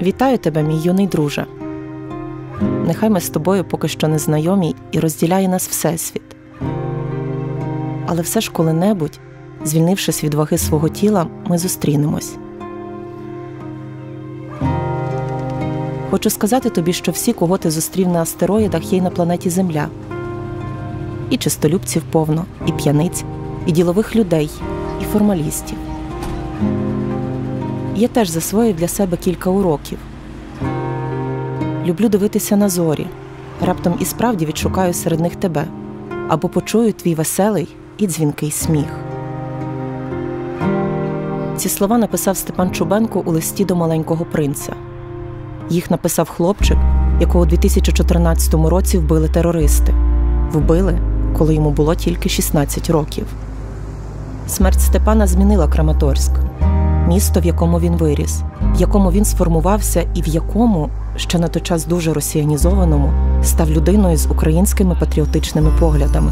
Вітаю тебе, мій юний друже. Нехай ми з тобою поки що не знайомі і розділяє нас Всесвіт. Але все ж коли-небудь, звільнившись від ваги свого тіла, ми зустрінемось. Хочу сказати тобі, що всі, кого ти зустрів на астероїдах, є й на планеті Земля. І чистолюбців повно, і п'яниць, і ділових людей, і формалістів. Я теж засвоїв для себе кілька уроків. Люблю дивитися на зорі. Раптом і справді відшукаю серед них тебе. Або почую твій веселий і дзвінкий сміх. Ці слова написав Степан Чубенко у листі до маленького принца. Їх написав хлопчик, якого у 2014 році вбили терористи. Вбили, коли йому було тільки 16 років. Смерть Степана змінила Краматорськ. Місто, в якому він виріс, в якому він сформувався і в якому, ще на той час дуже росіянізованому, став людиною з українськими патріотичними поглядами.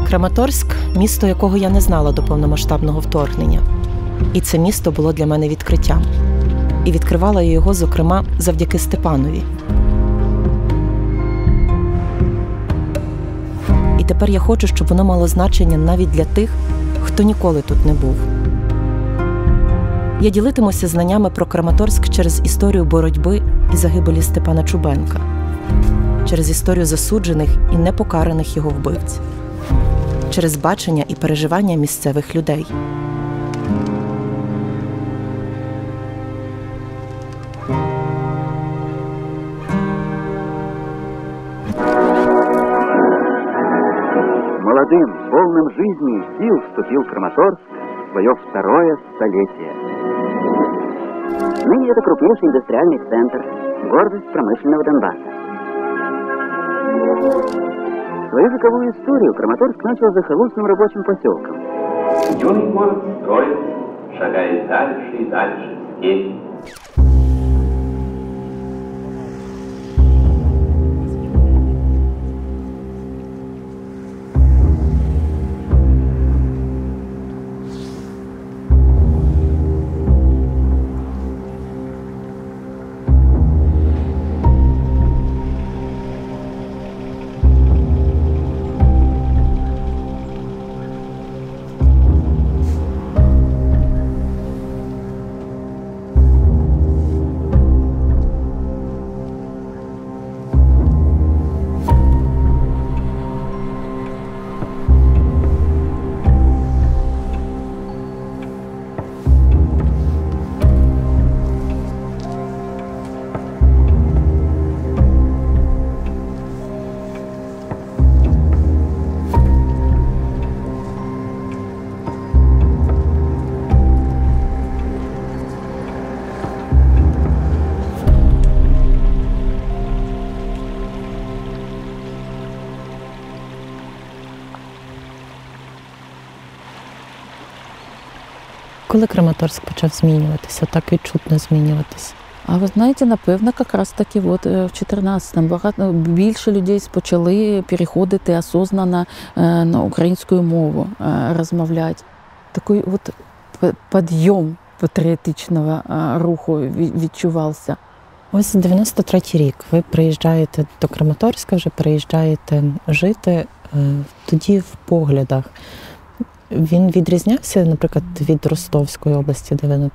Краматорськ – місто, якого я не знала до повномасштабного вторгнення. І це місто було для мене відкриттям. І відкривала я його, зокрема, завдяки Степанові. І тепер я хочу, щоб воно мало значення навіть для тих, хто ніколи тут не був. Я ділитимуся знаннями про Краматорськ через історію боротьби і загибелі Степана Чубенка, через історію засуджених і непокараних його вбивць, через бачення і переживання місцевих людей. Молодым, полным жизни и сил вступил Краматорск в свое второе столетие. Ныне это крупнейший индустриальный центр, гордость промышленного Донбасса. Свою вековую историю Краматорск начал захолустным рабочим поселком. Юный город строится, шагает дальше и дальше в степь. Коли Краматорськ почав змінюватися, так відчутно змінюватися? А ви знаєте, напевно, якраз таки в 14-му багато більше людей почали переходити осознанно на українську мову, розмовляти. Такий от підйом патріотичного руху відчувався. Ось 93-й рік. Ви приїжджаєте до Краматорська, вже приїжджаєте жити. Тоді в поглядах він відрізнявся, наприклад, від Ростовської області, де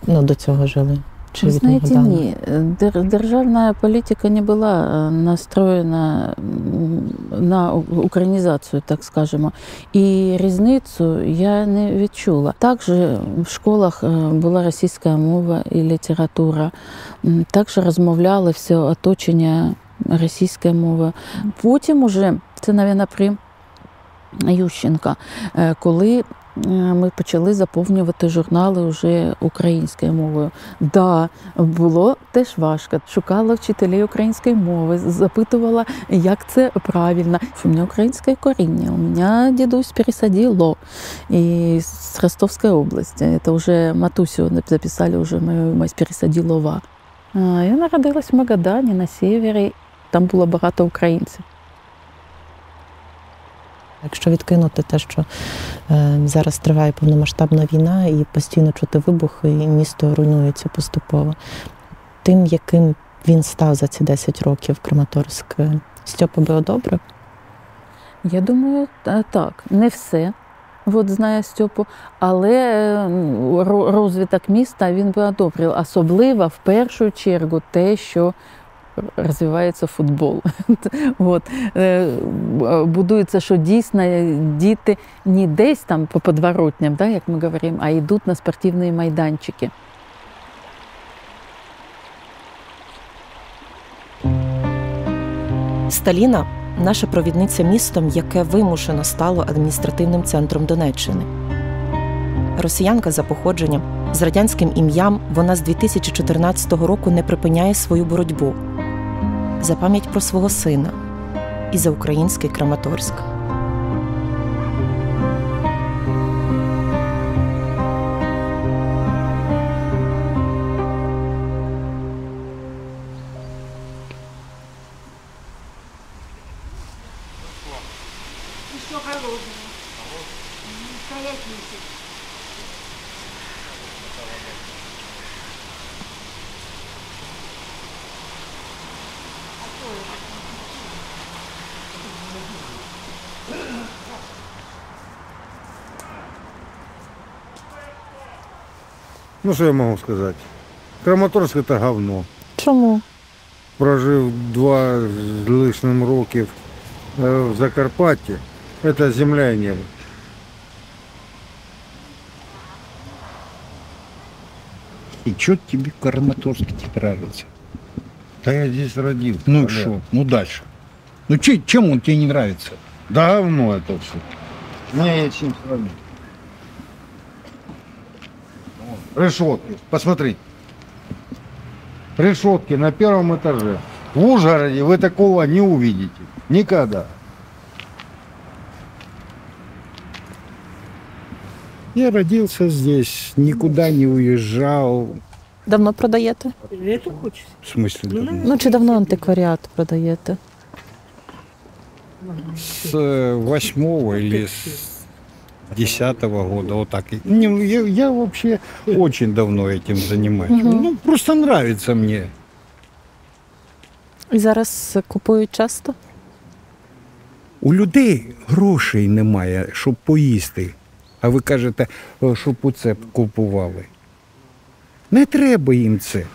ви до цього жили? Чи ви знаєте, ні. Державна політика не була настроєна на українізацію, так скажемо. І різницю я не відчула. Також в школах була російська мова і література. Також розмовляли все оточення російською мовою. Потім уже, це, мабуть, при Ющенка, коли ми почали заповнювати журнали вже українською мовою. Да, було теж важко. Шукала вчителів української мови, запитувала, як це правильно. У мене українське коріння, у мене дідусь пересадило з Ростовської області. Це вже матусю записали, вже мою мать пересадилова. Я народилась в Магадані на севері. Там було багато українців. Якщо відкинути те, що зараз триває повномасштабна війна і постійно чути вибухи, і місто руйнується поступово, тим, яким він став за ці 10 років Краматорськ, Стьопа би одобрив? Я думаю, так. Не все, знає Стьопу, але розвиток міста він би одобрив. Особливо, в першу чергу, те, що розвивається футбол. Будується, що дійсно діти не десь там по подворотням, як ми говоримо, а йдуть на спортивні майданчики. Сталіна – наша провідниця містом, яке вимушено стало адміністративним центром Донеччини. Росіянка за походженням, з радянським ім'ям, вона з 2014 року не припиняє свою боротьбу за пам'ять про свого сина і за український Краматорськ. Еще холодного. Стоять месяц. Ну, что я могу сказать? Краматорськ – это говно. Чому? Прожив 2 з лишнім років в Закарпатті, это земля и небо. И что тебе Краматорск нравится? Да я здесь родился. Ну и Олег. что? Ну дальше. Ну чем он тебе не нравится? Да говно это все. Не, я чем сравнить. Решетки, посмотри. Решетки на 1-м этаже. В Ужгороде вы такого не увидите. Никогда. Я родился здесь, никуда не уезжал. Давно продаєте? В смысле, давно? Ну, чи давно антикваріат продаєте? С 8-го или с 10-го года, вот так. Не, ну, я вообще очень давно этим занимаюсь. Ну, просто нравится мне. І зараз купують часто? У людей грошей немає, щоб поїсти. А ви кажете, щоб оце купували. Не треба їм це.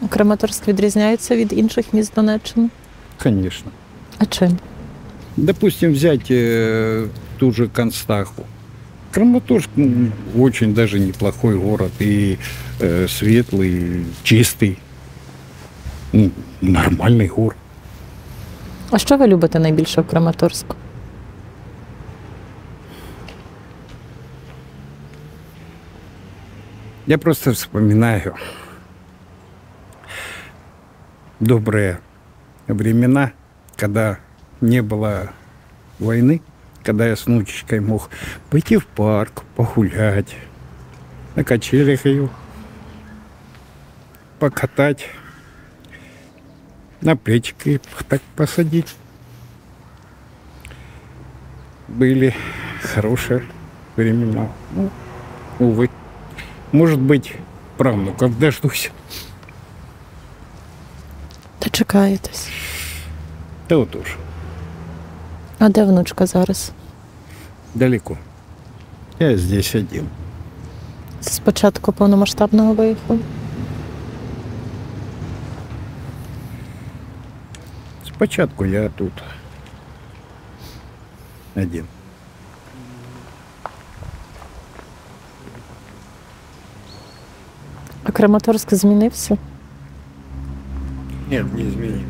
Краматорськ відрізняється від інших міст Донеччини? Конечно. А чим? Допустим, взять ту же Констаху. Краматорск очень даже неплохой город. И светлый, и чистый. Нормальный город. А що ви любите найбільше в Краматорську? Я просто вспоминаю добрые времена, когда не было войны, когда я с внучечкой мог пойти в парк, погулять, на качелях ее покатать, на плечики так посадить. Были хорошие времена. Ну, увы. Может быть, правнуков дождусь. Дочекаєтесь. Да вот уж. А де внучка зараз? Далеко. Я здесь один. З початку повномасштабного виїхав? Спочатку я тут один. А Краматорськ змінився? Нет, не изменилось.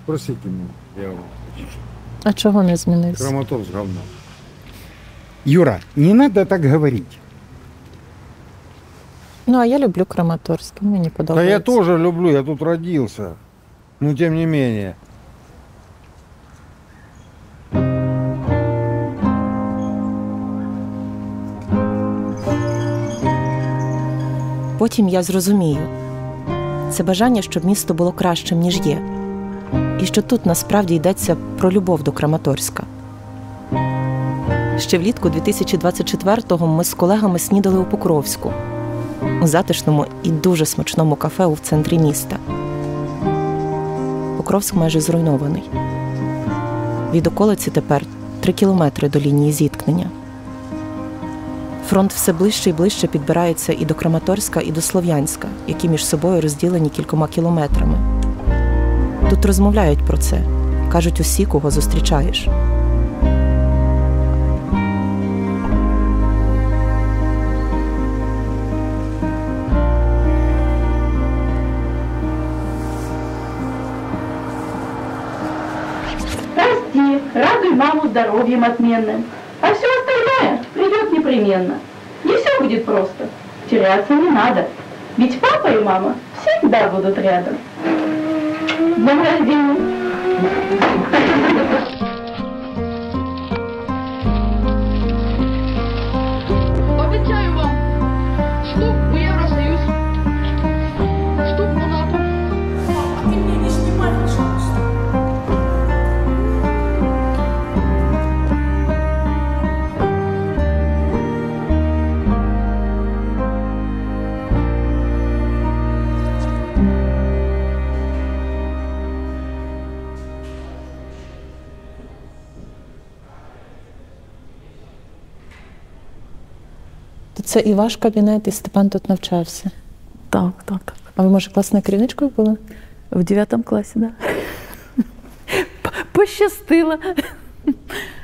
Спросите меня, я вам отвечу. А чого не змінився? Краматорск говно. Юра, не надо так говорить. Ну, а я люблю Краматорськ, мені Да подобається. я тоже люблю, я тут родился. Но тем не менее. потім я зрозумію. Це бажання, щоб місто було кращим, ніж є. І що тут насправді йдеться про любов до Краматорська. Ще влітку 2024-го ми з колегами снідали у Покровську, у затишному і дуже смачному кафе у центрі міста. Покровськ майже зруйнований. Від околиці тепер 3 кілометри до лінії зіткнення. Фронт все ближче і ближче підбирається і до Краматорська, і до Слов'янська, які між собою розділені кількома кілометрами. Тут розмовляють про це, кажуть усі, кого зустрічаєш. Расти, радуй маму здоровьем отменным, а все остальное придет непременно. Не все будет просто, теряться не надо, ведь папа и мама всегда будут рядом. С днем рождения! Обещаю вам штук в Евросоюз, штук в НАТО. А ты меня не снимай, пожалуйста. Це і ваш кабінет, і Степан тут навчався. Так, так, так. А ви, може, класною керівничкою були? В 9 класі, так. Да. Пощастило.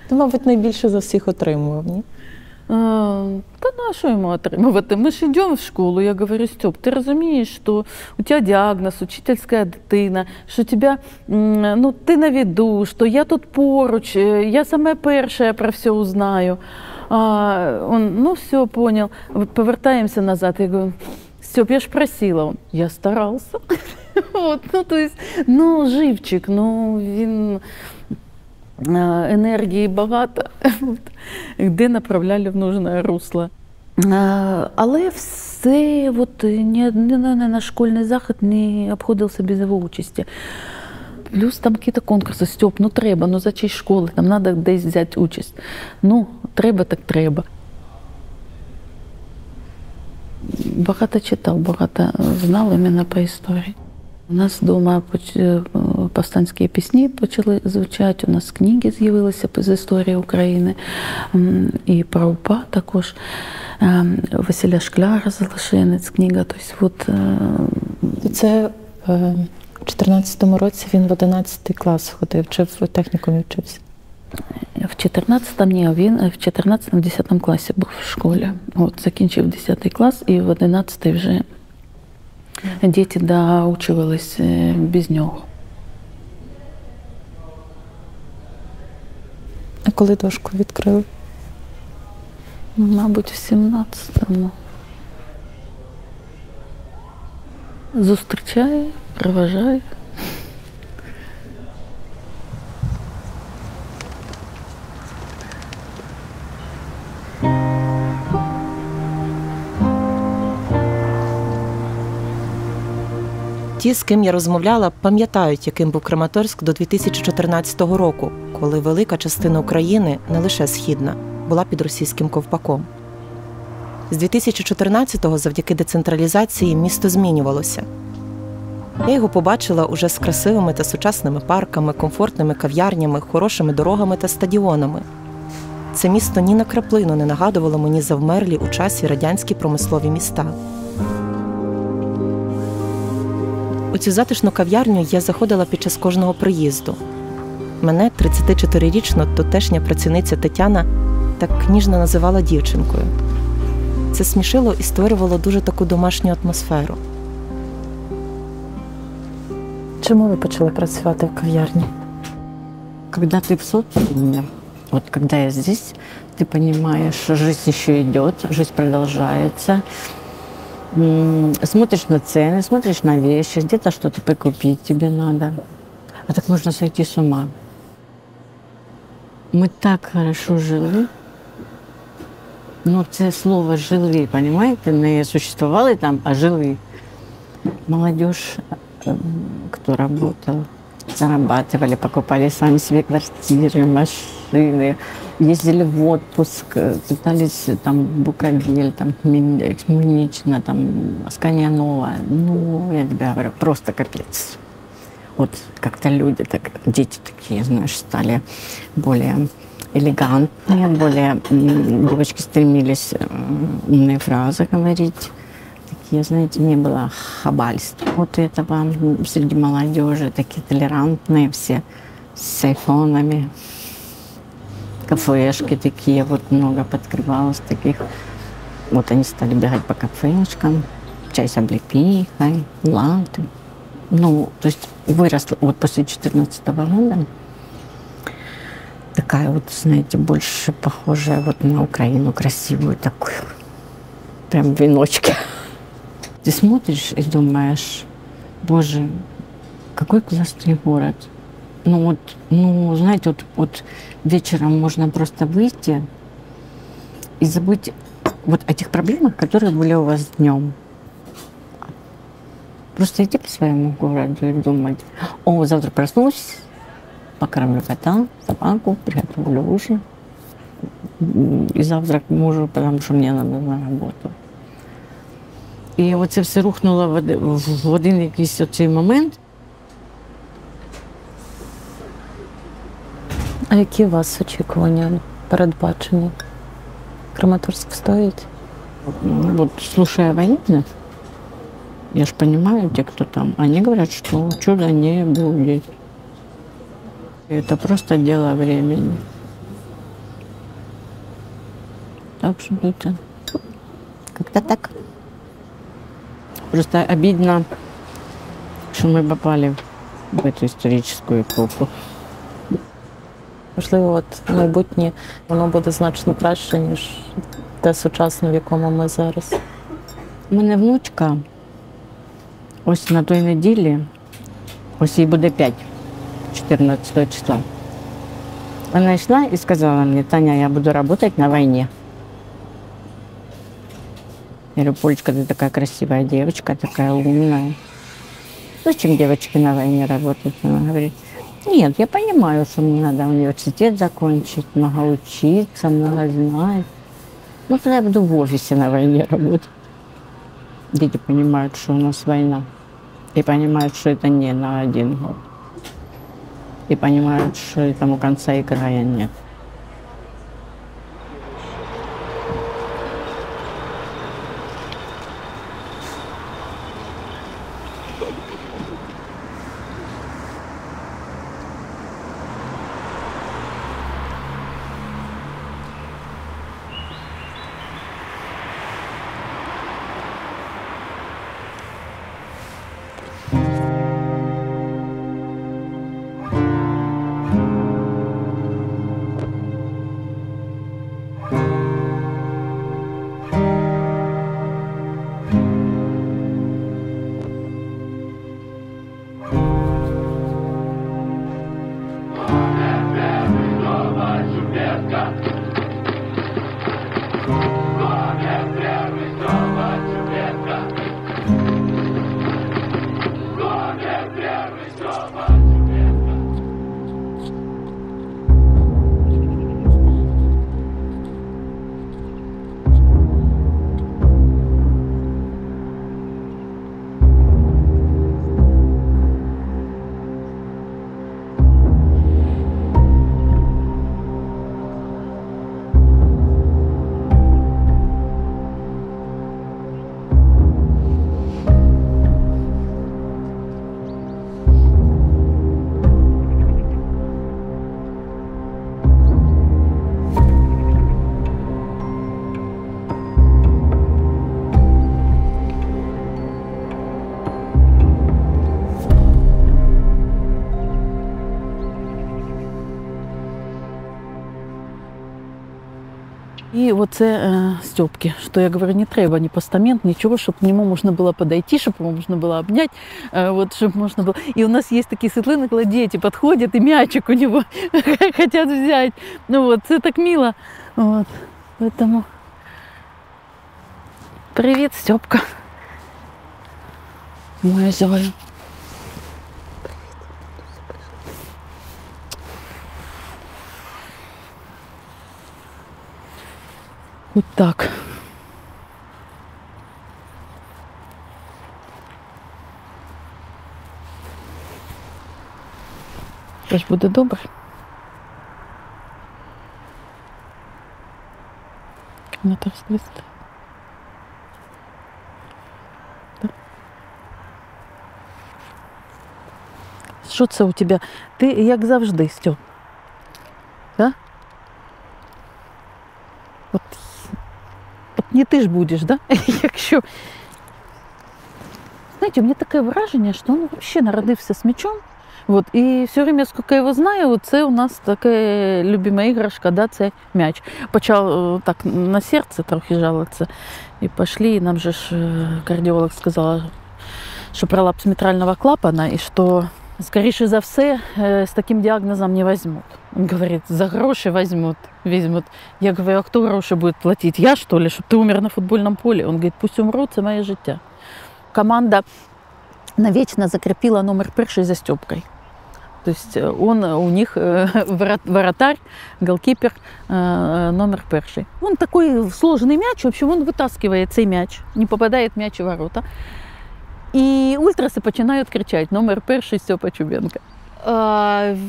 Ти, мабуть, найбільше за всіх отримував, ні? Та на що йому отримувати? Ми ж йдемо в школу, я говорю, Стьоп, ти розумієш, що у тебе діагноз, учительська дитина, що тебе, ну, ти на виду, що я тут поруч, я саме перша про все узнаю. Он, ну, все, понял. Повертаемся назад. Я говорю, Степ, я ж просила. Он, я старался. Вот, ну, то есть, ну, живчик, ну, він енергії багато, де направляли в нужне русло. Але все, от, ні на школьний захід не обходився без його участі. Плюс там якісь конкурси, Стьоп, ну треба, ну за честь школи, там треба десь взяти участь. Ну, треба, так треба. Багато читав, багато знав іменно по історії. У нас вдома повстанські пісні почали звучати, у нас книги з'явилися з історії України, і про УПА також. Василя Шкляра «Залишенець» книга. Тобто, це у 14-му році він в 11 клас ходив, чи в технікумі вчився? В 14-му ні, він в 14-му, 10 класі був в школі. От, закінчив 10 клас і в 11-й вже діти доучувались без нього. А коли дошку відкрили? Мабуть, в 17-му. Зустрічає, проважає. Ті, з ким я розмовляла, пам'ятають, яким був Краматорськ до 2014 року, коли велика частина України, не лише східна, була під російським ковпаком. З 2014-го, завдяки децентралізації, місто змінювалося. Я його побачила уже з красивими та сучасними парками, комфортними кав'ярнями, хорошими дорогами та стадіонами. Це місто ні на краплину не нагадувало мені завмерлі у часі радянські промислові міста. У цю затишну кав'ярню я заходила під час кожного приїзду. Мене 34-річна тутешня працівниця Тетяна так ніжно називала дівчинкою. Це смішило і створювало дуже таку домашню атмосферу. Чому ви почали працювати в кав'ярні? Когда ты в социуме, вот когда я здесь, ты понимаешь, что жизнь еще идет, жизнь продолжается. Смотришь на цены, смотришь на вещи, где-то что-то прикупить тебе надо. А так можно сойти с ума. Мы так хорошо жили. Ну, це слово «жили», понимаете? Не существовали там, а жили. Молодежь, кто работал, зарабатывали, покупали сами себе квартиры, машины, ездили в отпуск, пытались там Буковель, там Хмельнична, там Аскания Нова. Ну, я тебе говорю, просто капец. Вот как-то люди, так, дети такие, знаешь, стали более элегантные, более девочки стремились умные фразы говорить. Такие, знаете, не было хабальства. Вот этого среди молодежи, такие толерантные все, с айфонами. Кафешки такие, вот много подкрывалось таких. Вот они стали бегать по кафешкам, чай с облепихой, латы. Ну, то есть выросла вот после 2014 года. Такая вот, знаете, больше похожая вот на Украину, красивую такую. Прям веночки. Ты смотришь и думаешь, боже, какой классный город. Ну вот, ну, знаете, вот вечером можно просто выйти и забыть вот о тех проблемах, которые были у вас днем. Просто идти по своему городу и думать, о, завтра проснусь, покормлю кота, собаку, приготовлю ужин и завтрак мужу, потому что мне надо на работу. І оце все рухнуло в один якийсь оцей момент. А які у вас очікування передбачені? Краматорск встоїть? Вот слушая военных, я ж понимаю, те, кто там, они говорят, что чуда не будет. Это просто дело времени. Так что это как-то так. Просто обидно, что мы попали в эту историческую эпоху. Можливо, от майбутнє воно буде значно краще, ніж те сучасне, в якому ми зараз. У мене внучка, ось на той неділі, ось їй буде 5, 14 числа. Вона йшла і сказала мені, Таня, я буду працювати на війні. Я говорю, Полечка, ты такая красивая девочка, такая умная. Зачем девочке на войне работать? Она говорит, нет, я понимаю, что мне надо университет закончить, много учиться, много знать. Ну, тогда я буду в офисе на войне работать. Дети понимают, что у нас война. И понимают, что это не на 1 год. И понимают, что этому конца и края нет. І оце Стьопки, що я говорю, не треба ні постамент, нічого, щоб к нему можна було подойти, щоб його можна було обняти, вот, щоб можна було. І у нас є такі світлини, коли діти підходять, і м'ячик у нього хочуть взяти. Ну вот, це так мило. Вот. Поэтому Привіт, Стьопка. Моя зоя. От так. Тож буде добре. Вона так звісти. Що це у тебе? Ти як завжди, Стьоп. Да? От не ти ж будеш, да? Якщо... Знаете, у меня такое выражение, что он вообще народился с мячом. Вот, и все время, сколько я его знаю, це у нас така любима іграшка, да, це м'яч. Почав так на серце трохи жалуватися. І пішли, і нам же ж кардіолог сказала, що пролапс митрального клапана, і що, скоріше за все, з таким діагнозом не візьмуть. Він говорить, за гроші візьмуть. Я говорю, а хто гроші буде платити? Я, що ли, щоб ти умер на футбольному полі? Він говорить, пусть умру, це моє життя. Команда навечно закрепила номер 1 за Стёпкой. То есть он у них вратарь, голкипер номер 1. Он такой сложный мяч, в общем, он вытаскивает цей мяч, не попадает мяч в ворота. И ультраси починають кричати номер 1 Стьопа Чубенко.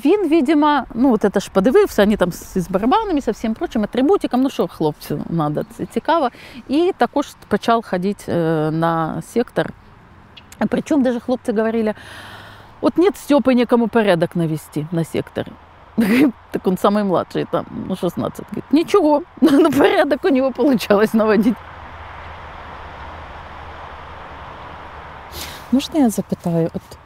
Він, видимо, ну от це ж подивився, вони там з барабанами, со всім прочим, атрибутиком, ну що хлопцю треба, це цікаво. І також почав ходити на сектор. Причем даже хлопцы говорили, вот нет Стёпы некому порядок навести на секторе. Так он самый младший, там, 16. Говорит, ничего, но порядок у него получалось наводить. Можна я запитаю, от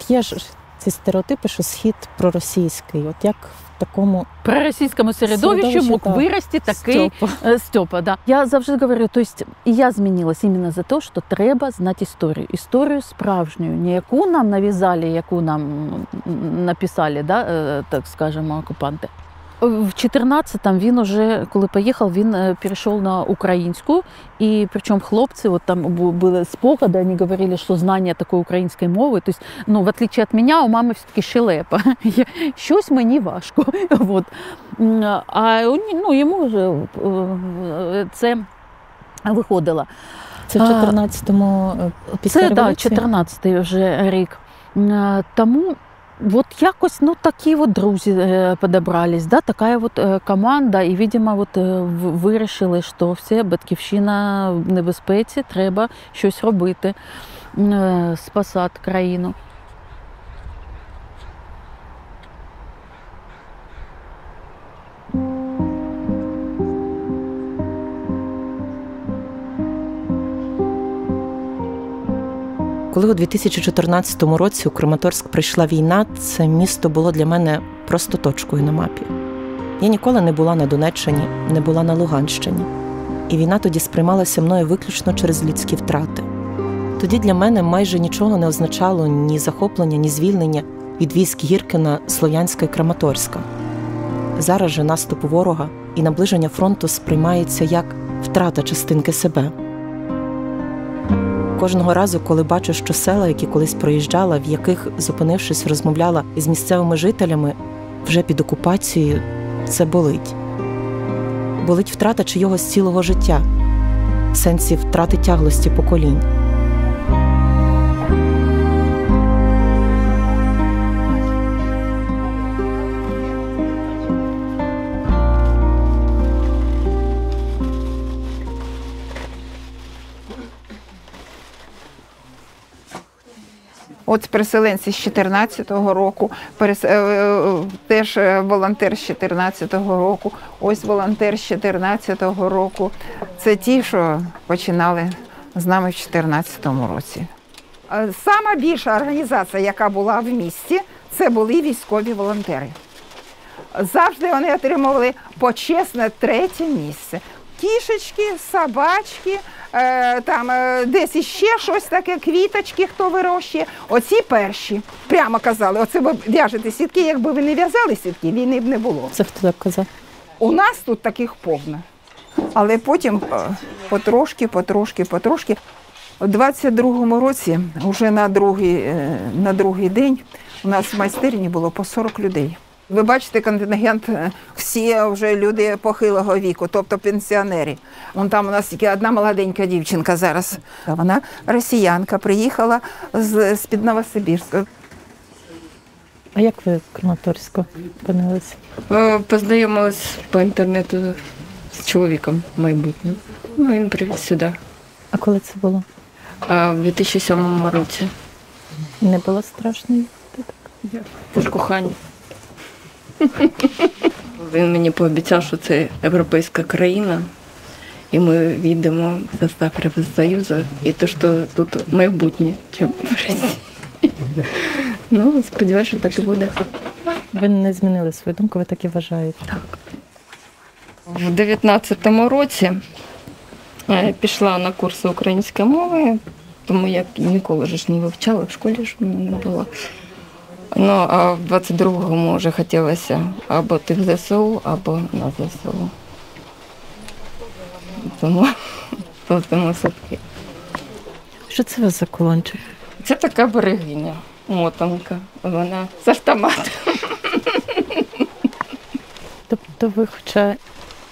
є ж ці стереотипи, що Схід проросійський, от як в такому... Проросійському середовищу мог вирости такий Стьопа. Да. Я завжди говорю, то есть, і я змінилась іменно за те, що треба знати історію. Історію справжню, не яку нам нав'язали, яку нам написали, да, так скажемо, окупанти. В 14-му він уже, коли поїхав, він перейшов на українську, і причому хлопці, от там були спогади, вони говорили, що знання такої української мови, тобто, ну, в отличие від мене, у мами все-таки щелепа, щось мені важко, от. А ну, йому вже це виходило. Це в 14-му після революції? Це, так, 14-й вже рік. Тому вот якось, ну, такі от друзі подобрались, да, така от команда, і, видимо, от вирішили, що все, батьківщина в небезпеці, треба щось робити, спасати країну. Коли у 2014 році у Краматорськ прийшла війна, це місто було для мене просто точкою на мапі. Я ніколи не була на Донеччині, не була на Луганщині. І війна тоді сприймалася мною виключно через людські втрати. Тоді для мене майже нічого не означало ні захоплення, ні звільнення від військ Гіркина, Слов'янська і Краматорська. Зараз же наступ ворога і наближення фронту сприймається як втрата частинки себе. Кожного разу, коли бачу, що села, які колись проїжджала, в яких, зупинившись, розмовляла із місцевими жителями, вже під окупацією, це болить. Болить втрата чийогось цілого життя, в сенсі втрати тяглості поколінь. От переселенці з 14-го року, теж волонтер з 14-го року, ось волонтер з 14-го року. Це ті, що починали з нами в 14-му році. Сама більша організація, яка була в місті, це були військові волонтери. Завжди вони отримували почесне 3-е місце. Кішечки, собачки, там десь іще щось таке, квіточки, хто вирощує. Оці перші. Прямо казали, оце ви в'яжете сітки, якби ви не в'язали сітки, війни б не було. Це хто так казав? У нас тут таких повно. Але потім потрошки. У 22-му році, вже на другий день, у нас в майстерні було по 40 людей. Ви бачите, контингент всі вже люди похилого віку, тобто пенсіонери. Вон там у нас тільки одна молоденька дівчинка зараз. Вона росіянка, приїхала з-під Новосибірська. А як ви в Краматорську опинилися? Познайомилась по інтернету з чоловіком майбутнім. Він привіз сюди. А коли це було? В 2007 році. Не було страшно? Це ж кохання. Він мені пообіцяв, що це європейська країна, і ми війдемо в состав Євросоюзу, і те, що тут майбутнє, чим в Росії. Ну, сподіваюся, що так і буде. Ви не змінили свою думку, ви так і вважаєте? Так. В 19-му році пішла на курси української мови, тому я ніколи ж не вивчала, в школі ж мене не було. Ну, а в 22-му вже хотілося або ти в ЗСУ, або на ЗСУ. Тому все-таки. Що це у вас за кулончик? Це така берегиня, мотанка. Вона з автоматом. Тобто ви, хоча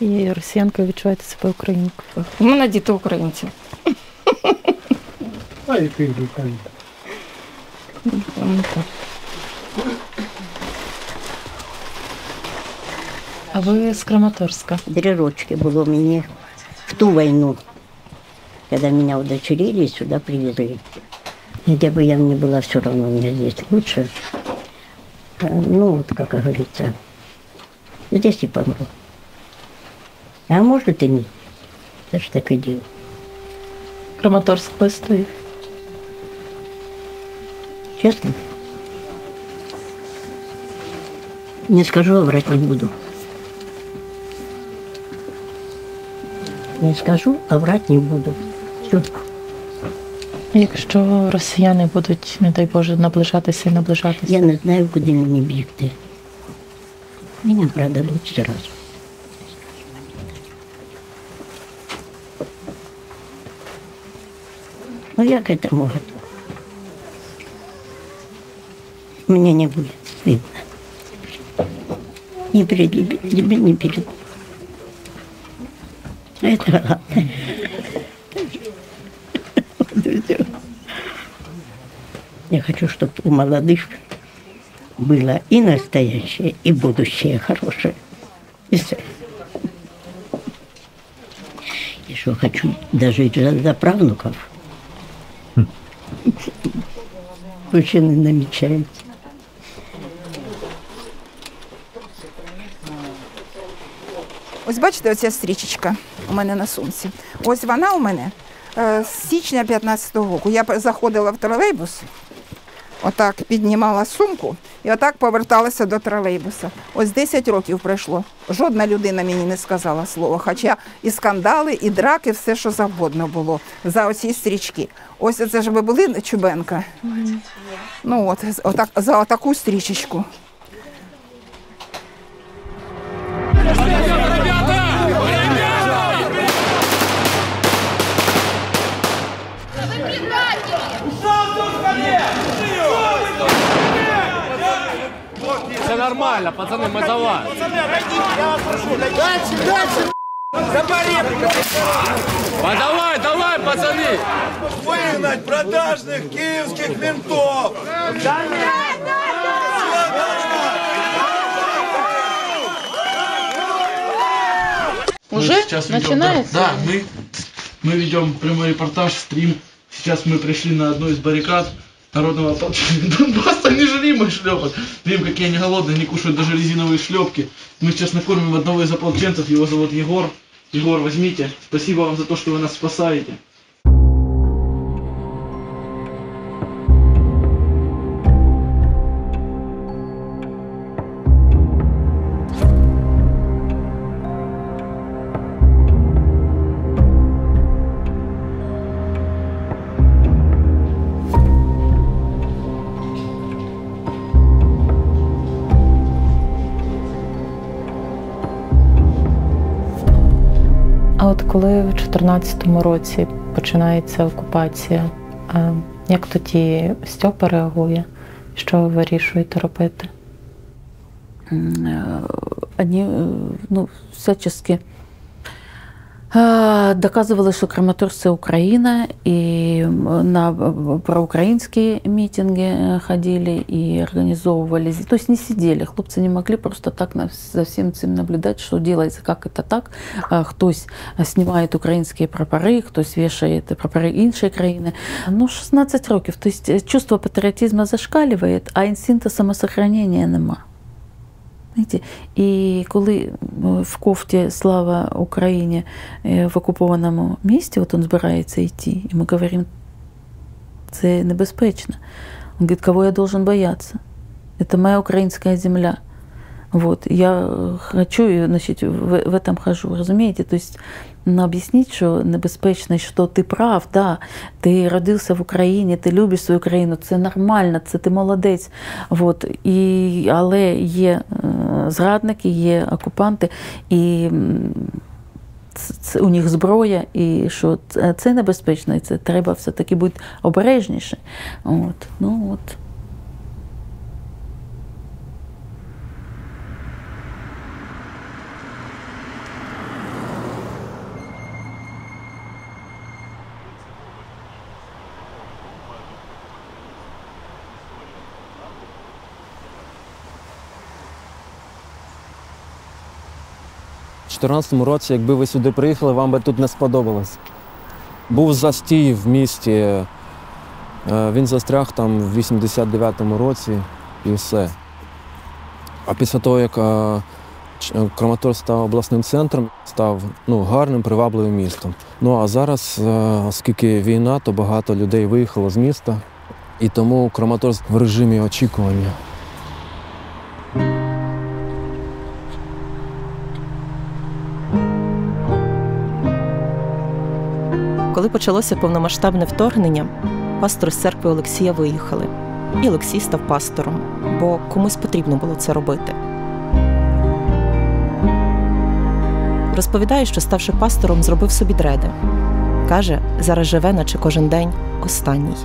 і росіянкою, відчуваєте себе українкою? У мене діти українці. А і ти українка. А ви з Краматорська? 3 рочки було мені в ту війну, коли мене удочерили і сюди привезли. Где бы я ни была, все равно мне здесь лучше. Ну, вот, как говорится, здесь и помру. А может и нет. Даже так и делаю. Краматорськ постоїть? Честно? Не скажу, а врать не буду. Не скажу, а врать не буду. Все. Якщо росіяни будуть, не дай Боже, наближатися і наближатися? Я не знаю, куди мені бігти. Мені продадуть сразу. Ну, як это может? Мне не будет стыдно. Ни перед тебе, ни перед... Это главное. Я хочу, чтобы у молодых было и настоящее, и будущее хорошее. И все. И что хочу дожить за правнуков. Мужчины намечаются. Ось бачите, оця стрічечка у мене на сумці. Ось вона у мене з січня 15-го року. Я заходила в тролейбус, отак піднімала сумку і отак поверталася до тролейбуса. Ось 10 років пройшло. Жодна людина мені не сказала слова, хоча і скандали, і драки, все, що завгодно було за оці стрічки. Ось це ж ви були Чубенка? Ну от, отак, за отаку стрічечку. Все нормально, пацаны, мы за вас. Я вас прошу, дальше. Давай, давай, пацаны. Выгнать продажных киевских ментов. Уже начинается? Да, мы ведем прямой репортаж, стрим. Сейчас мы пришли на одну из баррикад народного ополчения Донбасса. Не жри мой шлепок. Видим, какие они голодные, они кушают даже резиновые шлепки. Мы сейчас накормим одного из ополченцев, его зовут Егор. Егор, возьмите. Спасибо вам за то, что вы нас спасаете. коли в 2014 році починається окупація, як тоді Стьопа реагує? Що ви вирішуєте робити? Они всячески доказывали, что Краматорск – это Украина, и на проукраинские митинги ходили и организовывали. То есть не сидели, хлопцы не могли просто так за всем этим наблюдать, что делается, как это так. Хтось снимает украинские прапоры, хтось вешает прапоры іншої країни. 16 років, то есть чувство патріотизму зашкалює, а інстинкту самосохранення нема. І коли в кофті «Слава Україні» в окупованому місті, от він збирається йти, і ми говоримо, це небезпечно. Він говорить, кого я должен бояться? Это моя украинская земля. Вот. Я хочу, значит, в этом хожу, розумієте? То есть, об'яснити, що небезпечно, що ти прав, да, ти родився в Україні, ти любиш свою країну, це нормально, це ти молодець. Вот. Але є зрадники, є окупанти, і у них зброя, і що це небезпечно, і це треба все-таки бути обережніше. От. У 2014 році, якби ви сюди приїхали, вам би тут не сподобалось. Був застій в місті, він застряг там в 89-му році і все. А після того, як Краматорськ став обласним центром, став гарним, привабливим містом. А зараз, оскільки війна, то багато людей виїхало з міста, і тому Краматорськ в режимі очікування. Коли почалося повномасштабне вторгнення, пастори з церкви Олексія виїхали. І Олексій став пастором, бо комусь потрібно було це робити. Розповідає, що, ставши пастором, зробив собі дреди. Каже, зараз живе, наче кожен день останній.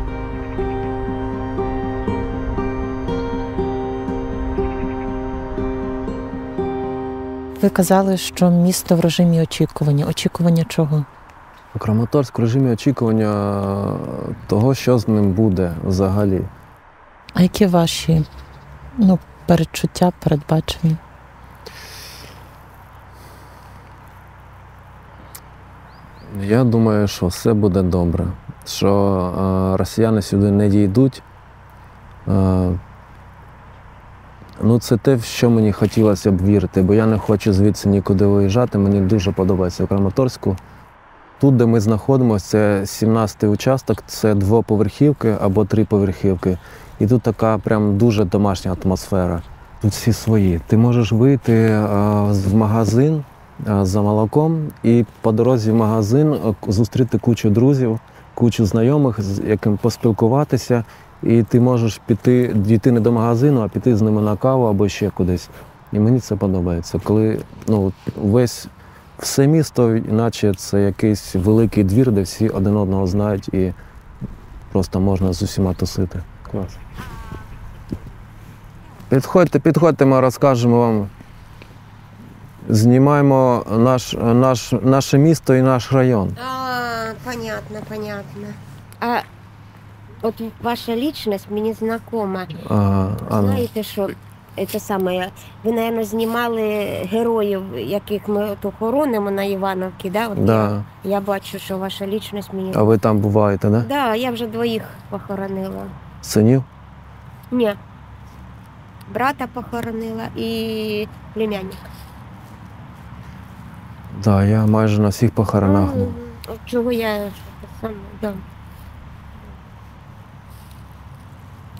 Ви казали, що місто в режимі очікування. Очікування чого? Краматорськ в режимі очікування того, що з ним буде взагалі. А які ваші передчуття, передбачення? Я думаю, що все буде добре. Що росіяни сюди не дійдуть. Це те, в що мені хотілося б вірити, бо я не хочу звідси нікуди виїжджати. Мені дуже подобається в Краматорську. Тут, де ми знаходимося, це 17-й участок, це двоповерхівки або 3-поверхівки. І тут така прям дуже домашня атмосфера. Тут всі свої. Ти можеш вийти в магазин за молоком і по дорозі в магазин зустріти кучу друзів, кучу знайомих, з яким поспілкуватися. І ти можеш дійти не до магазину, а піти з ними на каву або ще кудись. І мені це подобається. Коли все місто, наче це якийсь великий двір, де всі один одного знають і просто можна з усіма тусити. Клас. Підходьте, ми розкажемо вам. Знімаємо наше місто і наш район. Понятно. А от ваша лічність мені знакома. Знаєте, що це саме, ви, мабуть, знімали героїв, яких ми тут хоронимо на Івановці, да? Да. Я бачу, що ваша лічність мені... А ви там буваєте, да? Да, я вже 2 похоронила. Синів? Ні. Брата похоронила і племянника. Да, я майже на всіх похоронах. Чого я саме, да.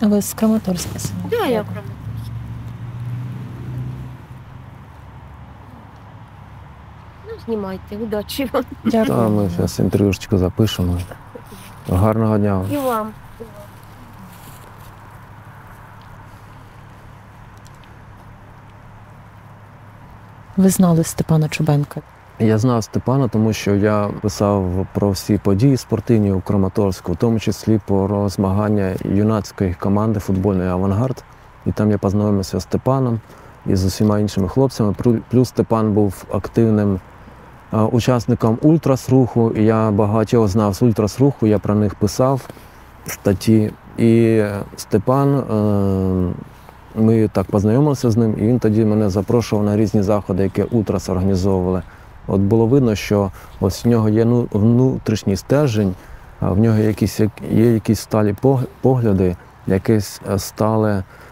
А ви з Краматорська? Да, я в Краматорську. Знімайте, удачі вам. Дякую. Ми зараз інтерв'юшечку запишемо. Гарного дня вам. І вам. Ви знали Степана Чубенка? Я знав Степана, тому що я писав про всі події спортивні у Краматорську, в тому числі про змагання юнацької команди футбольної «Авангард». І там я познайомився з Степаном і з усіма іншими хлопцями. Плюс Степан був активним учасником ультрас-руху, і я багатьох знав з ультрас-руху, я про них писав статті. І Степан, ми так познайомилися з ним, і він тоді мене запрошував на різні заходи, які ультрас організовували. От було видно, що ось в нього є внутрішній стержень, в нього є якісь сталі погляди, якийсь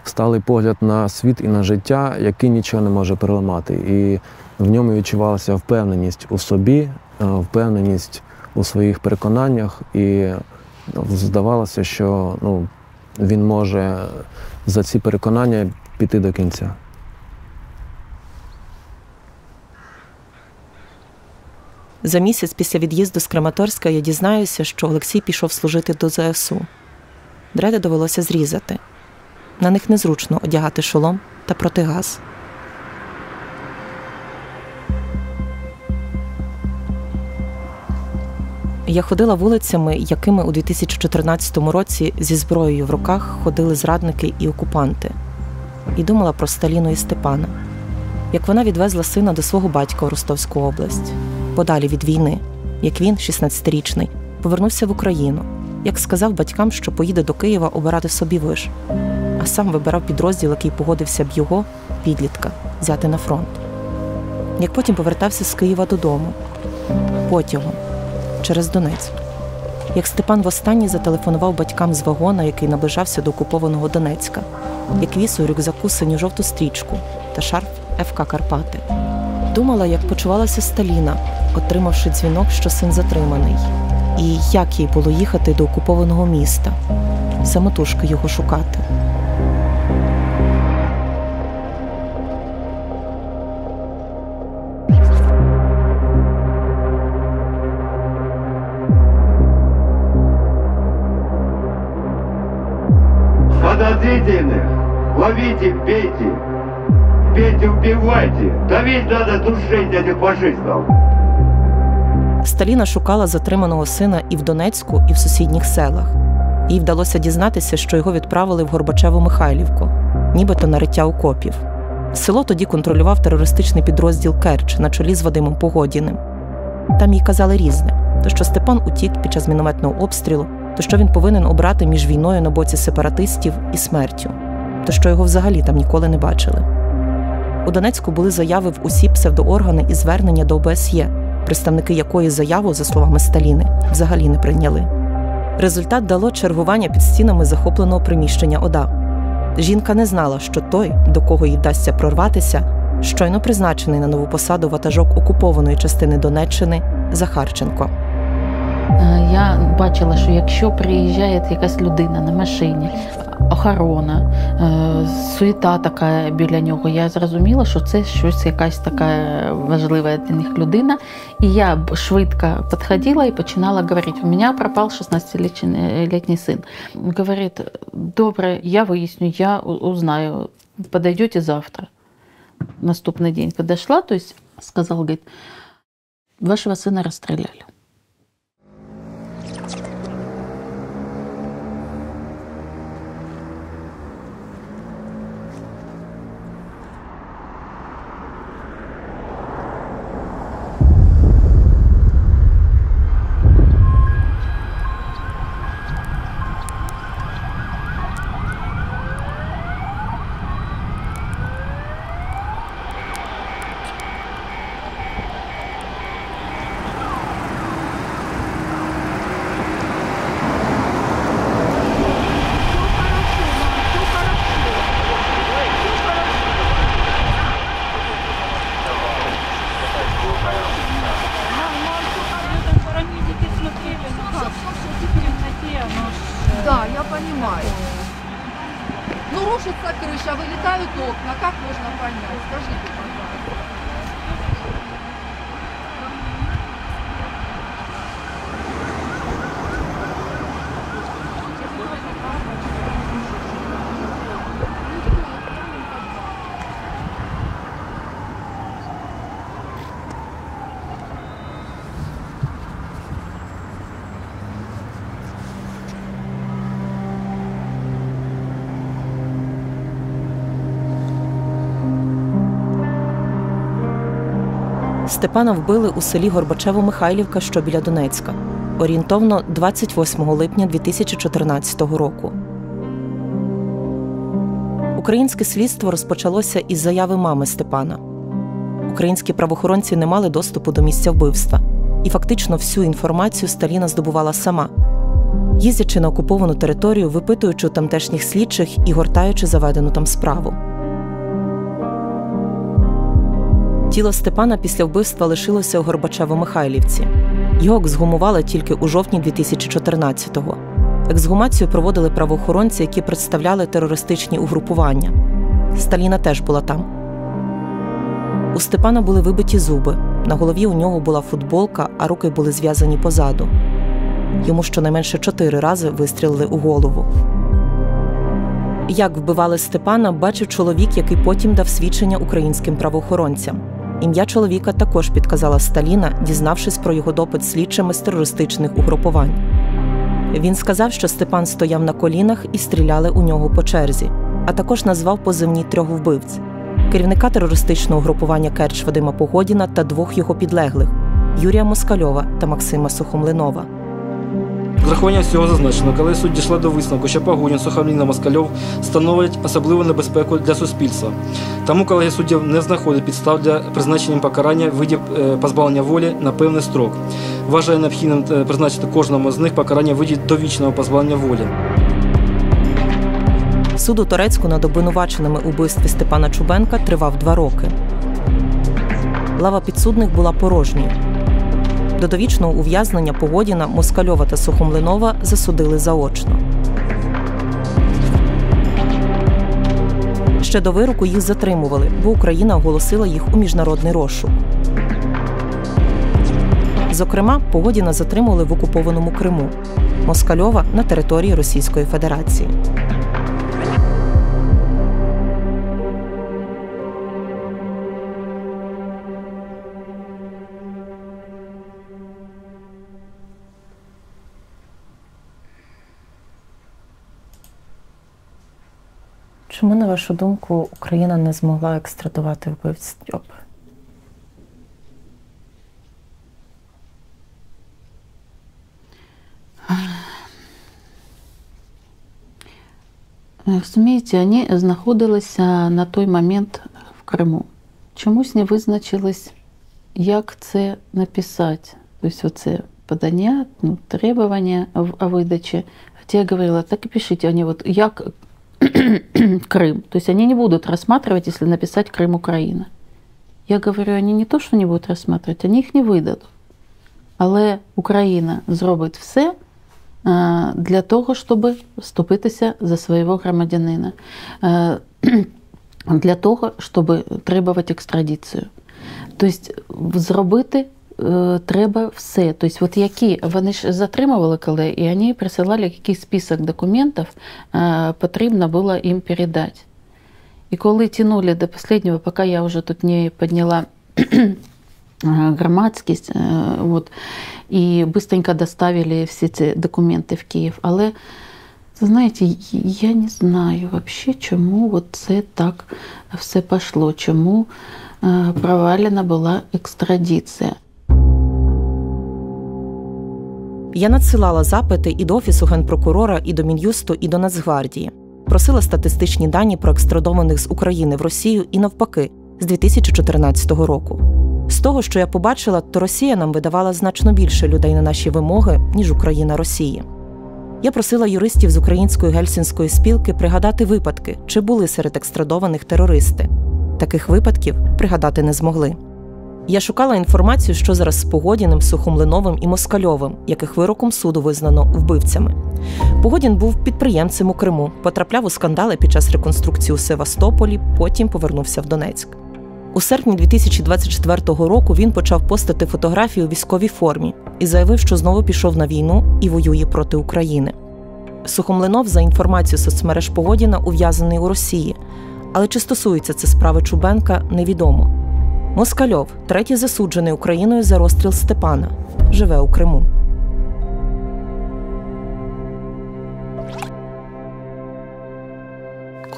сталий погляд на світ і на життя, який нічого не може переламати. І в ньому відчувалася впевненість у собі, впевненість у своїх переконаннях. І здавалося, що він може за ці переконання піти до кінця. За місяць після від'їзду з Краматорська я дізнаюся, що Олексій пішов служити до ЗСУ. Дреди довелося зрізати. На них незручно одягати шолом та протигаз. Я ходила вулицями, якими у 2014 році зі зброєю в руках ходили зрадники і окупанти. І думала про Сталіну і Степана. Як вона відвезла сина до свого батька у Ростовську область, подалі від війни. Як він, 16-річний, повернувся в Україну. Як сказав батькам, що поїде до Києва обирати собі виш. А сам вибирав підрозділ, який погодився б його, підлітка, взяти на фронт. Як потім повертався з Києва додому. Потягом. Через Донецьк. Як Степан востаннє зателефонував батькам з вагона, який наближався до окупованого Донецька. Як віз у рюкзаку синьо-жовту стрічку та шарф ФК «Карпати». Думала, як почувалася Сталіна, отримавши дзвінок, що син затриманий. І як їй було їхати до окупованого міста, самотужки його шукати. Подозрительных ловите, бейте. Бейте, убивайте. Давить надо, душить этих фашистов. Сталіна шукала затриманого сина і в Донецьку, і в сусідніх селах. Їй вдалося дізнатися, що його відправили в Горбачеву-Михайлівку, нібито на риття окопів. Село тоді контролював терористичний підрозділ «Керч» на чолі з Вадимом Погодіним. Там їй казали різне. То, що Степан утік під час мінометного обстрілу, то, що він повинен обрати між війною на боці сепаратистів і смертю. То, що його взагалі там ніколи не бачили. У Донецьку були заяви в усі псевдооргани і звернення до ОБСЄ, представники якої заяву, за словами Сталіни, взагалі не прийняли. Результат дало чергування під стінами захопленого приміщення ОДА. Жінка не знала, що той, до кого їй вдасться прорватися, щойно призначений на нову посаду ватажок окупованої частини Донеччини Захарченко. Я бачила, що якщо приїжджає якась людина на машині, охорона, суєта така біля нього, я зрозуміла, що це щось, якась така важлива для них людина. І я швидко підходила і починала говорити: у мене пропав 16-літній син. Говорить: добре, я виясню, я узнаю, подойдете завтра. Наступний день подошла, то есть сказал, говорит: вашего сына расстреляли. Да, я понимаю. Ну, рушится крыша, вылетают окна. Как можно понять? Скажите, пожалуйста. Степана вбили у селі Горбачево-Михайлівка, що біля Донецька, орієнтовно 28 липня 2014 року. Українське слідство розпочалося із заяви мами Степана. Українські правоохоронці не мали доступу до місця вбивства, і фактично всю інформацію Сталіна здобувала сама, їздячи на окуповану територію, випитуючи у тамтешніх слідчих і гортаючи заведену там справу. Тіло Степана після вбивства лишилося у Горбачево-Михайлівці. Його ексгумували тільки у жовтні 2014-го. Ексгумацію проводили правоохоронці, які представляли терористичні угрупування. Сталіна теж була там. У Степана були вибиті зуби, на голові у нього була футболка, а руки були зв'язані позаду. Йому щонайменше 4 рази вистрілили у голову. Як вбивали Степана, бачив чоловік, який потім дав свідчення українським правоохоронцям. Ім'я чоловіка також підказала Сталіна, дізнавшись про його допит слідчими з терористичних угрупувань. Він сказав, що Степан стояв на колінах і стріляли у нього по черзі, а також назвав позивні 3 вбивць – керівника терористичного угрупування Керчь Вадима Погодіна та 2 його підлеглих – Юрія Москальова та Максима Сухомлинова. З урахуванням всього зазначено, коли суд дійшла до висновку, що Погодін, Сухомлин, Москальов становлять особливу небезпеку для суспільства. Тому колегія суддів не знаходить підстав для призначення покарання в виді позбавлення волі на певний строк. Вважає необхідним призначити кожному з них покарання в виді довічного позбавлення волі. Суд у Торецьку над обвинуваченими у вбивстві Степана Чубенка тривав 2 роки. Лава підсудних була порожньою. До довічного ув'язнення Погодіна, Москальова та Сухомлинова засудили заочно. Ще до вироку їх затримували, бо Україна оголосила їх у міжнародний розшук. Зокрема, Погодіна затримували в окупованому Криму, Москальова – на території Російської Федерації. Чому, на вашу думку, Україна не змогла екстрадувати вбивць Стьопи? Розумієте, вони знаходилися на той момент в Криму. Чомусь не визначилось, як це написати. Тобто оце подання, требування о видачі. Хоча я говорила, так і пишіть, вони от як Крым. То есть они не будут рассматривать, если написать Крым Украина. Я говорю, они не то, что не будут рассматривать, они их не видадуть. Але Україна зробить все для того, щоб вступитися за свого громадянина. Для того, щоб требувати екстрадицію. Тобто зробити треба все. Тобто, от які, вони ж затримували коли, і вони присилали якийсь список документів, потрібно було їм передати. І коли тянули до останнього, поки я вже тут не підняла громадськість, от, і швидко доставили всі ці документи в Київ. Але, знаєте, я не знаю взагалі, чому от це так все пішло, чому провалена була екстрадиція. Я надсилала запити і до Офісу Генпрокурора, і до Мін'юсту, і до Нацгвардії. Просила статистичні дані про екстрадованих з України в Росію і навпаки, з 2014 року. З того, що я побачила, то Росія нам видавала значно більше людей на наші вимоги, ніж Україна Росії. Я просила юристів з Української Гельсінської спілки пригадати випадки, чи були серед екстрадованих терористи. Таких випадків пригадати не змогли. Я шукала інформацію, що зараз з Погодіним, Сухомлиновим і Москальовим, яких вироком суду визнано вбивцями. Погодін був підприємцем у Криму, потрапляв у скандали під час реконструкції у Севастополі, потім повернувся в Донецьк. У серпні 2024 року він почав постити фотографії у військовій формі і заявив, що знову пішов на війну і воює проти України. Сухомлинов, за інформацією соцмереж Погодіна, ув'язаний у Росії. Але чи стосується це справи Чубенка, невідомо. Москальов, третій засуджений Україною за розстріл Степана, живе у Криму.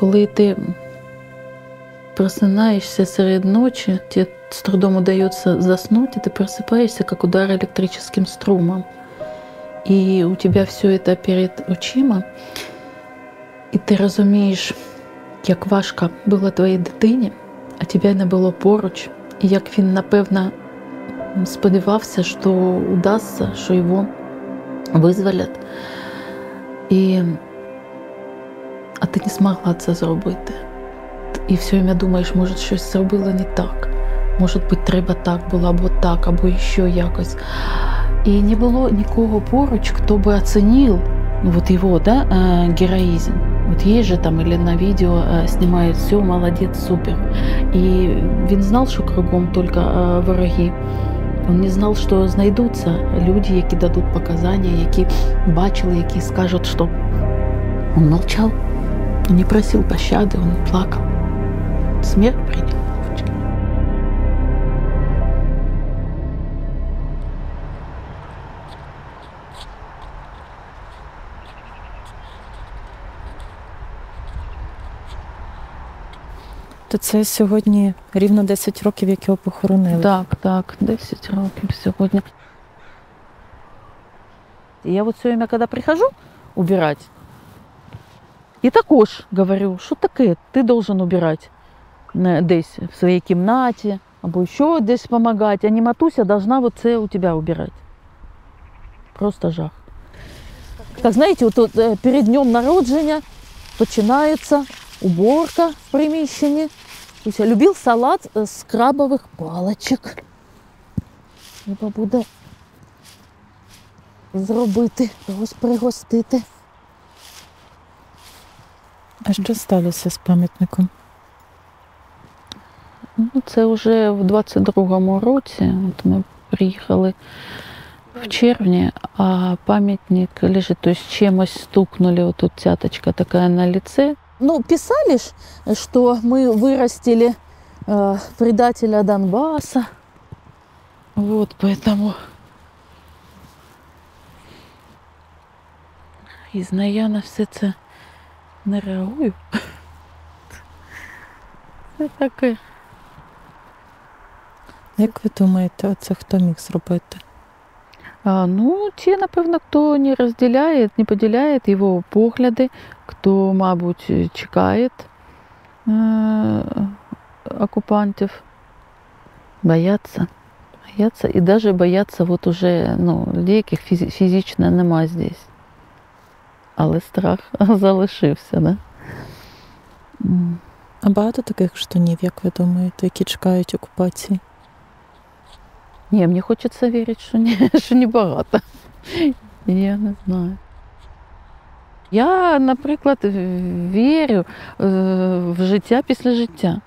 Коли ти просынаешься среди ночи, тебе с трудом удается заснуть, и ты просыпаешься, как удар электрическим струмом. І у тебе все це перед очима, і ти розумієш, як важко було твоїй дитині, а тебе не було поруч, і як він, напевно, сподівався, що удасться, що його визволять. А ти не змогла це зробити. І все время думаєш, може, щось зробила не так. Може бути, треба так було, або так, або ще якось. И не было никого поруч, кто бы оценил вот его, да, героизм. Вот есть же там, или на видео снимают, все, молодец, супер. И він знал, что кругом только враги. Он не знал, что знайдутся люди, які дадут показания, які бачили, які скажут, что он молчал, он не просил пощады, он не плакал. Смерть принял. То це сьогодні рівно 10 років, як його похоронили. Так, 10 років сьогодні. Я вот все время, когда прихожу убирать, і також говорю, що таке, ти должен убирать десь в своїй кімнаті, або ще десь допомагати, а не Матуся должна вот це у тебе убирать. Просто жах. Так, знаєте, от перед днем народження починається уборка в приміщенні. Я любив салат з крабових паличок. Треба буде зробити, когось пригостити. А що сталося з пам'ятником? Ну, це вже в 22-му році. От ми приїхали в червні, а пам'ятник лежить, то есть чимось стукнули, вот тут цяточка такая на лице. Ну, писали ж, что мы вырастили предателя Донбасса. Вот, поэтому і я на все це не реагую. Це таке. Як ви думаєте, оце хто міг зробити? Ну, ті, напевно, хто не розділяє, не поділяє його погляди, хто, мабуть, чекає окупантів, бояться. І навіть бояться, от уже, ну, людей, яких фізично нема здесь. Але страх залишився, да? А багато таких штанів, як ви думаєте, які чекають окупації? Ні, мені хочеться вірити, що не багато. Я не знаю. Я, наприклад, вірю в життя після життя.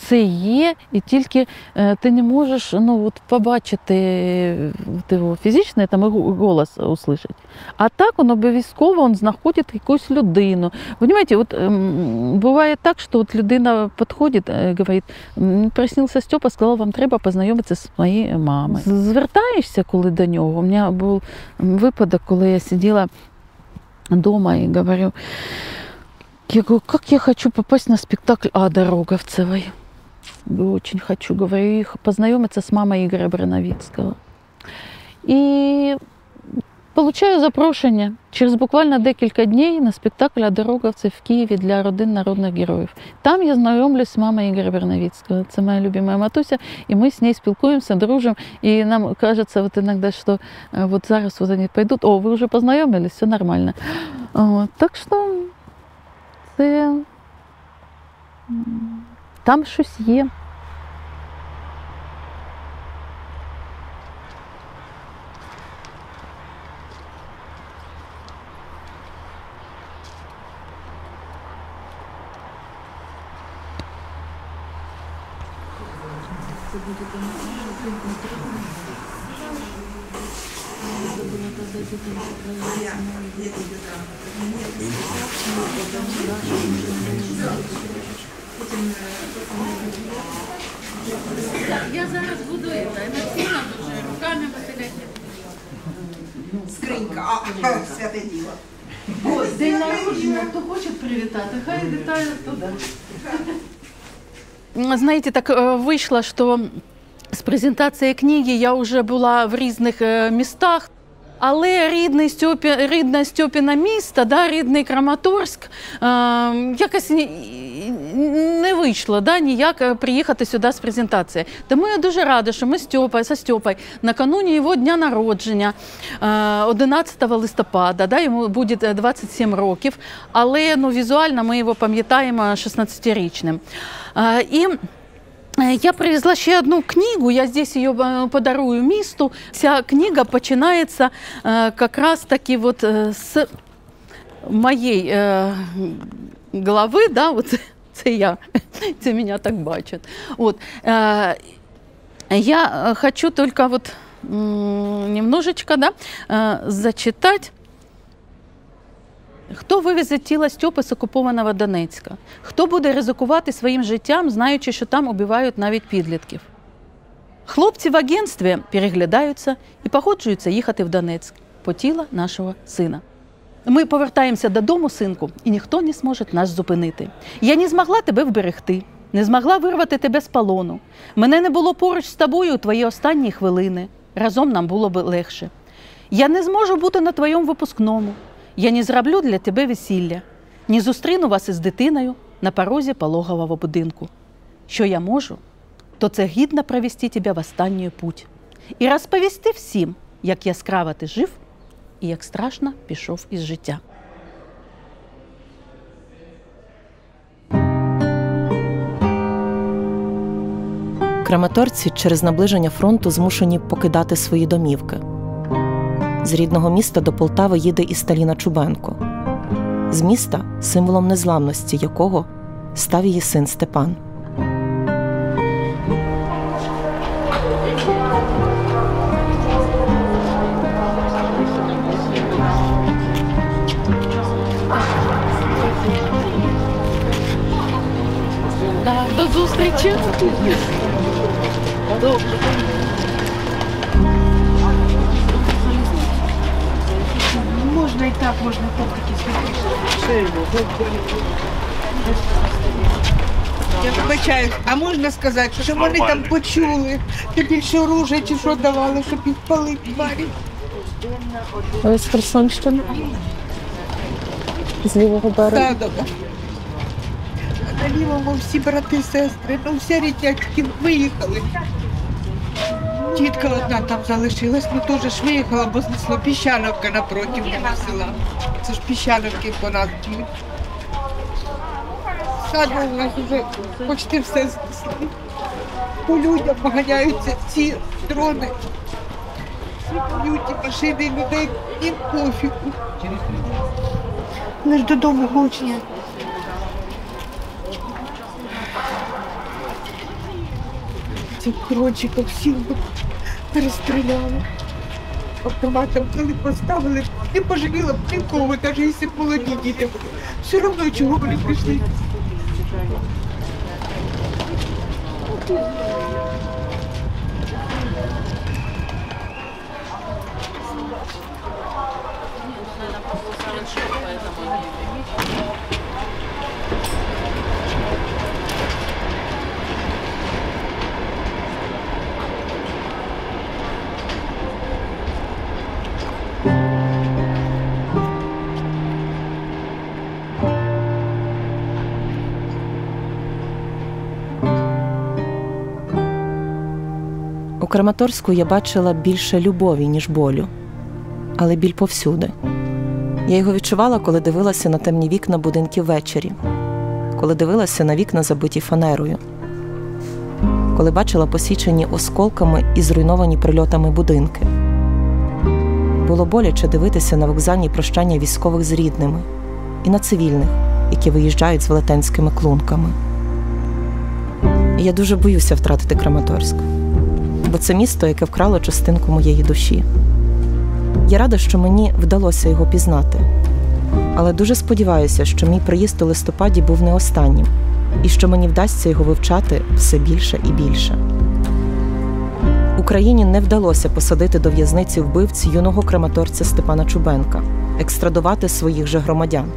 Це є, і тільки ти не можеш, ну, от, побачити його фізичний там, голос услышати. А так він обов'язково знаходить якусь людину. Понимаете, от, буває так, що от людина підходить, говорить, приснився Степа, сказав, вам треба познайомитися з моєю мамою. Звертаєшся, коли до нього. У мене був випадок, коли я сиділа дома и говорю, как я хочу попасть на спектакль Ады Роговцевой. Очень хочу, говорю, познакомиться с мамой Игоря Броновицкого. И получаю запрошення через буквально декілька днів на спектакль Ады Роговцевой в Києві для родин народних героїв. Там я знайомлюсь з мамою Ігоря Броновицкого. Це моя любимая Матуся, і ми з нею спілкуємося, дружимо. І нам кажется вот иногда, что вот зараз вот они пойдут, о, ви вже познайомились, все нормально. Вот. Так що це там щось є. Я зараз буду емоційно дуже руками мотиляти. Скринька, святе діло. Ось, день народження, хто хоче привітати, хай вітає туди. знаете, так вышло, что с презентацией книги я уже была в різних містах. Але рідне Стьопіне місто, да, рідний Краматорськ, якось не вийшло, да, ніяк приїхати сюди з презентацією. Тому я дуже рада, що ми зі Стьопою накануні його дня народження, 11 листопада, да, йому буде 27 років, але візуально ми його пам'ятаємо 16-річним. Я привезла ще одну книгу, я здесь ее подарую місту. Ця книга починається как раз таки вот з моєї голови, да, вот це я, це мене так бачать. Вот. Я хочу только вот немножечко, да, зачитать. Хто вивезе тіло Стьопи з окупованого Донецька? Хто буде ризикувати своїм життям, знаючи, що там убивають навіть підлітків? Хлопці в агентстві переглядаються і погоджуються їхати в Донецьк по тіло нашого сина. Ми повертаємося додому, синку, і ніхто не зможе нас зупинити. Я не змогла тебе вберегти, не змогла вирвати тебе з полону. Мене не було поруч з тобою у твої останні хвилини. Разом нам було б легше. Я не зможу бути на твоєму випускному. Я не зроблю для тебе весілля, не зустріну вас із дитиною на порозі пологового будинку. Що я можу, то це гідно провести тебе в останній путь і розповісти всім, як яскраво ти жив і як страшно пішов із життя. Краматорці через наближення фронту змушені покидати свої домівки. З рідного міста до Полтави їде і Сталіна Чубенко. З міста, символом незламності якого став її син Степан. До зустрічі! Можна і так, можна такі Я вибачаю, а можна сказати, що вони там почули, чи більше оружия, чи що давали, щоб їх палити барі? Ви з Херсонщини? З лівого берега? Так, добре. На лівому всі брати, сестри, вся рідня виїхали. Тітка одна там залишилась, теж ж виїхала, бо знесло Піщановка напроти мого села. Це ж Піщановки по нас б'ють. Саду у нас вже почти все знесли. По людям поганяються ці дрони. Б'ють і машини, людей, їм пофігу. Вони ж додому хочуть. Цих крочиків всіх перестріляли. Автоматом, коли поставили, не пожаліла б нікого, навіть якщо б молоді діти були. Все одно, чого вони прийшли. У Краматорську я бачила більше любові, ніж болю. Але біль повсюди. Я його відчувала, коли дивилася на темні вікна будинків ввечері. Коли дивилася на вікна, забиті фанерою. Коли бачила посічені осколками і зруйновані прильотами будинки. Було боляче дивитися на вокзальні прощання військових з рідними. І на цивільних, які виїжджають з велетенськими клунками. І я дуже боюся втратити Краматорськ. Бо це місто, яке вкрало частинку моєї душі. Я рада, що мені вдалося його пізнати. Але дуже сподіваюся, що мій приїзд у листопаді був не останнім, і що мені вдасться його вивчати все більше і більше. Україні не вдалося посадити до в'язниці вбивць юного краматорця Степана Чубенка, екстрадувати своїх же громадян.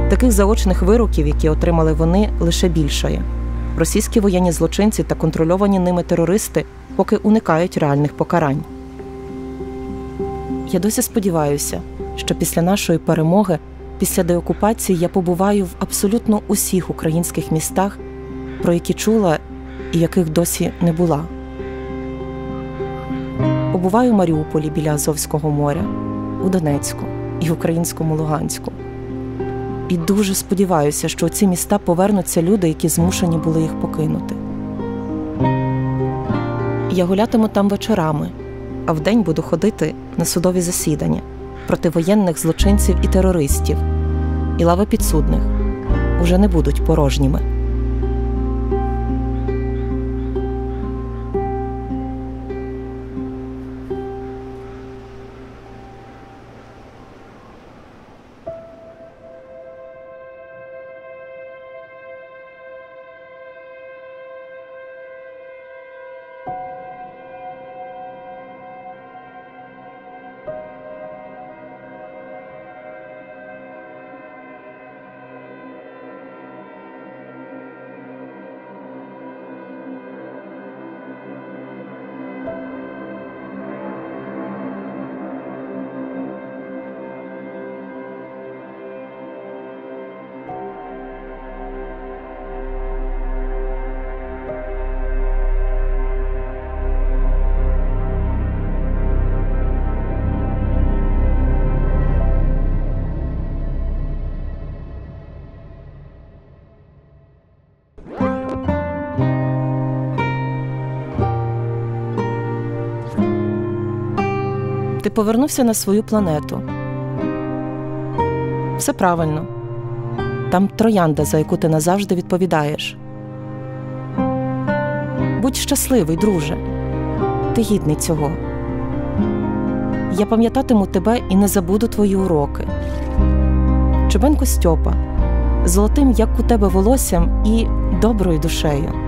Таких заочних вироків, які отримали вони, лише більшає. Російські воєнні злочинці та контрольовані ними терористи поки уникають реальних покарань. Я досі сподіваюся, що після нашої перемоги, після деокупації я побуваю в абсолютно усіх українських містах, про які чула і яких досі не була. Побуваю в Маріуполі біля Азовського моря, у Донецьку і в українському Луганську. І дуже сподіваюся, що у ці міста повернуться люди, які змушені були їх покинути. Я гулятиму там вечорами, а вдень буду ходити на судові засідання проти воєнних злочинців і терористів. І лави підсудних уже не будуть порожніми. Ти повернувся на свою планету. Все правильно. Там троянда, за яку ти назавжди відповідаєш. Будь щасливий, друже. Ти гідний цього. Я пам'ятатиму тебе і не забуду твої уроки. Чубенко Стьопа, золотим, як у тебе, волоссям і доброю душею.